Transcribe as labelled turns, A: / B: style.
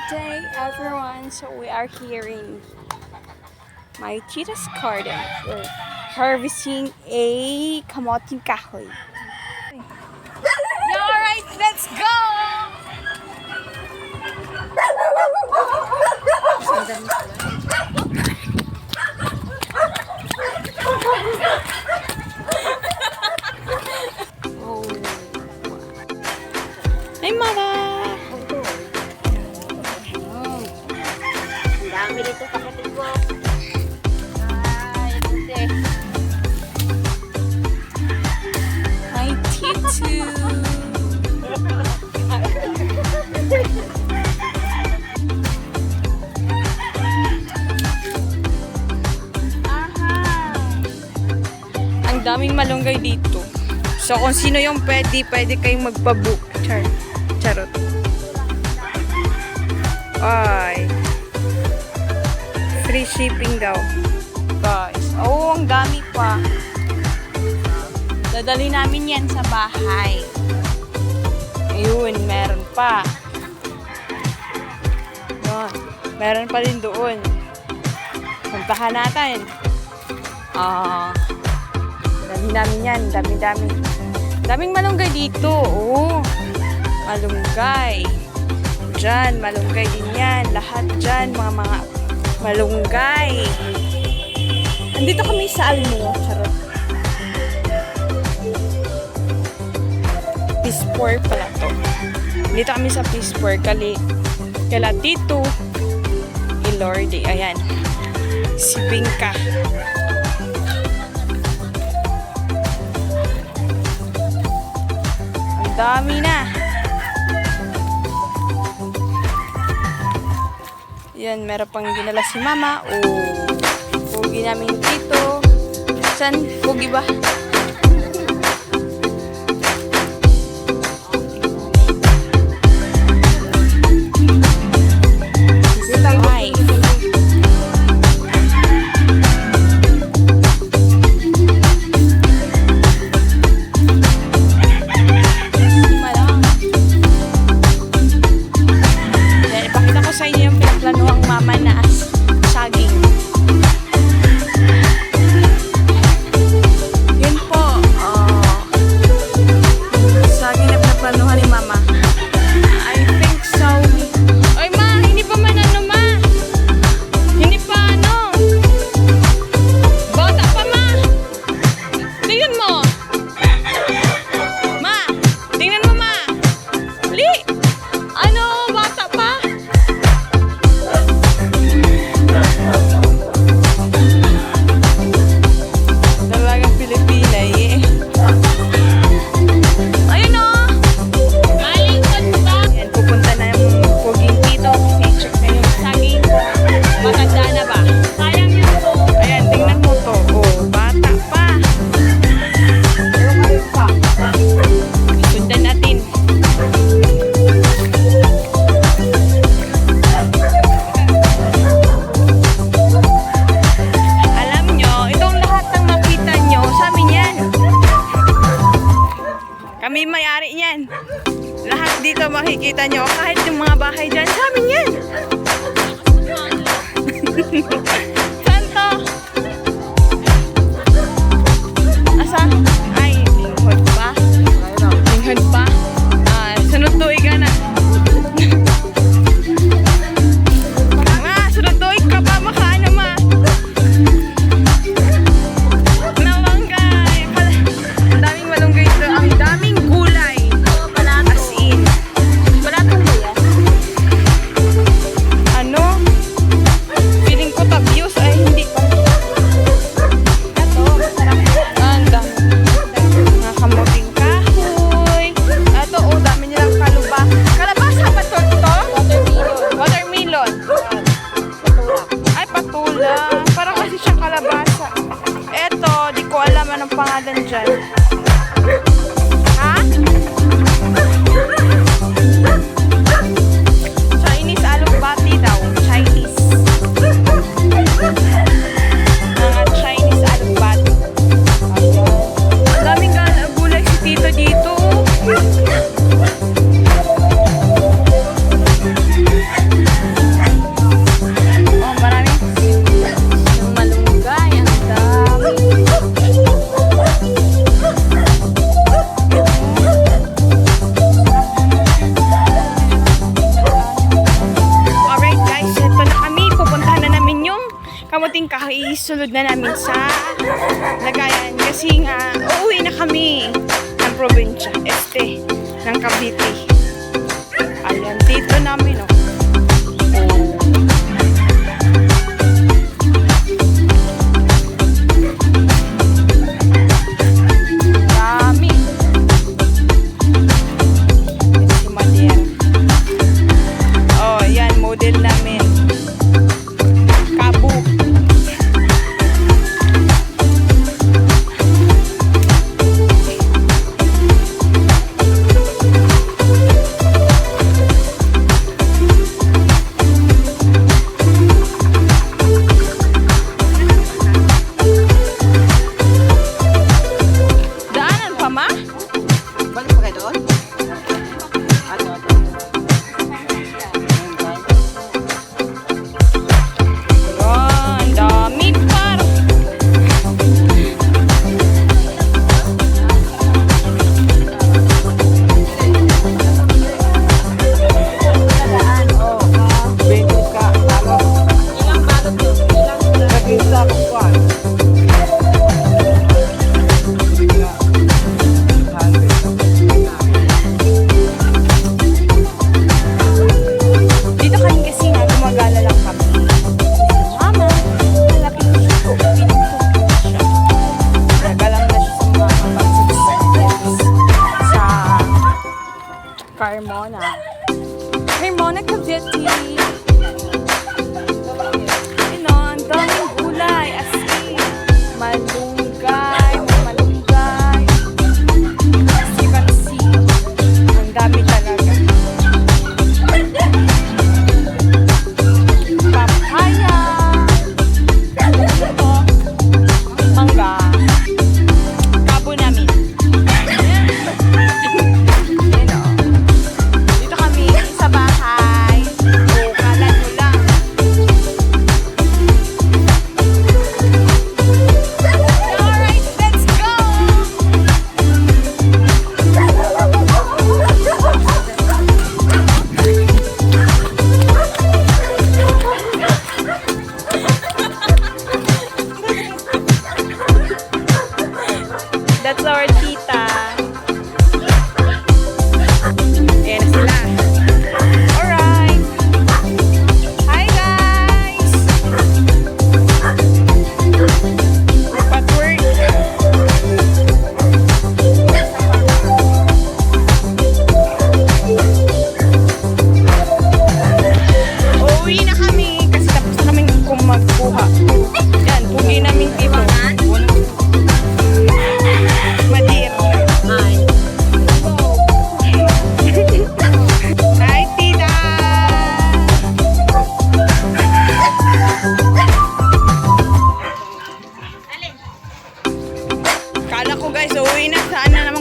A: day everyone, so we are here in my tita's garden. We're harvesting a kamoting kahoy. Alright, let's go! Oh. Hey Mara!
B: Dami dito kapatid ko. Ay, buti.
A: My titu! Ang daming malunggay dito. So kung sino yung pwede kayong magpa-book. Charot. Ay. Free shipping daw. Guys. Oh, ang dami pa. Dadali namin yan sa bahay. Ayun, meron pa. Yun. Meron pa din doon. Puntahan natin. Dami namin yan. Dami. Daming malunggay dito. Oh. Malunggay. Diyan, malunggay din yan. Lahat dyan, mga malunggay. Andito kami sa Almo. Charot. Peace Corps pala to. Dito kami sa Peace Corps. Kala Tito Ilorde. Ayan. Si Pinka. Ang dami na. Yan, meron pang ginala si Mama. Oh, pugi namin dito. San? Pugi ba? Ay. Ipakita ko sa inyo yung pinaplanuhang Mama na saging. Yun po. Saging na pinaplanuhan ni Mama. I think so. Oy, Ma! Hindi pa man ano, Ma! Hindi pa ano! Bata pa, Ma! Tingnan mo! Ma! Tingnan mo, Ma! Li! Ano? Bata pa? Talagang Pilipina eh. Ayun o!
B: Malingkod ba?
A: Yan, pupunta na yung puging dito. I-check na yung saging. Matanda na ba?
B: Sayang yun po.
A: Ayan, tingnan mo to. Oh, bata pa. Sundan natin. Alam nyo, itong lahat ng makita nyo, sa amin yan. Kami may-ari niyan. Lahat dito makikita nyo, kahit yung mga bahay dyan, sa amin yan. Saan to? Asa? Ay, lingkod pa. Lingkod pa. Sunod tuig ka na. Ma, sunod tuig ka pa. Makaano, Ma? Malunggay. Ang daming malunggay ito. Ang daming gulay. As in. Ano? Feeling ko tabios namin kaisulod na namin sa Lagayan kasi nga uuwi na kami ng probinsya, ng Cavite. Ayan, dito namin, oh. Dami. Si Madeira. Oh, yan, model namin. Kabu. Daanan pa, ma?
C: Balik pa kayo doon? Ano?
A: Oh, ang dami par.
C: Bengkok ka. Ano?
B: Ilang balot yun?
C: Nag-isa ko pa.
A: Dito kami kasi nga gumagala lang kami. Mama, malapit na siya ko. Pinagpupunta siya. Nagalang na siya sa mga kapatid sa Carmona. Carmona, Cavite. Ang daming gulay. As in, malunggay, malunggay. Kasi, ang dami talaga. Papaya. Ito. Mangga. Kabo namin. Ayan. Ayan, oh. Dito kami sa bahay. O, kala nyo lang. Alright, let's go! That's our tita. Ayan na sila. Alright. Hi guys! Patwork. Uuwi na kami kasi tapos na kaming magkuha. Yan, pugi namin dito. Madeira.
B: Ay.
A: Hi, tita! Kala ko guys, uuwi na. Saan na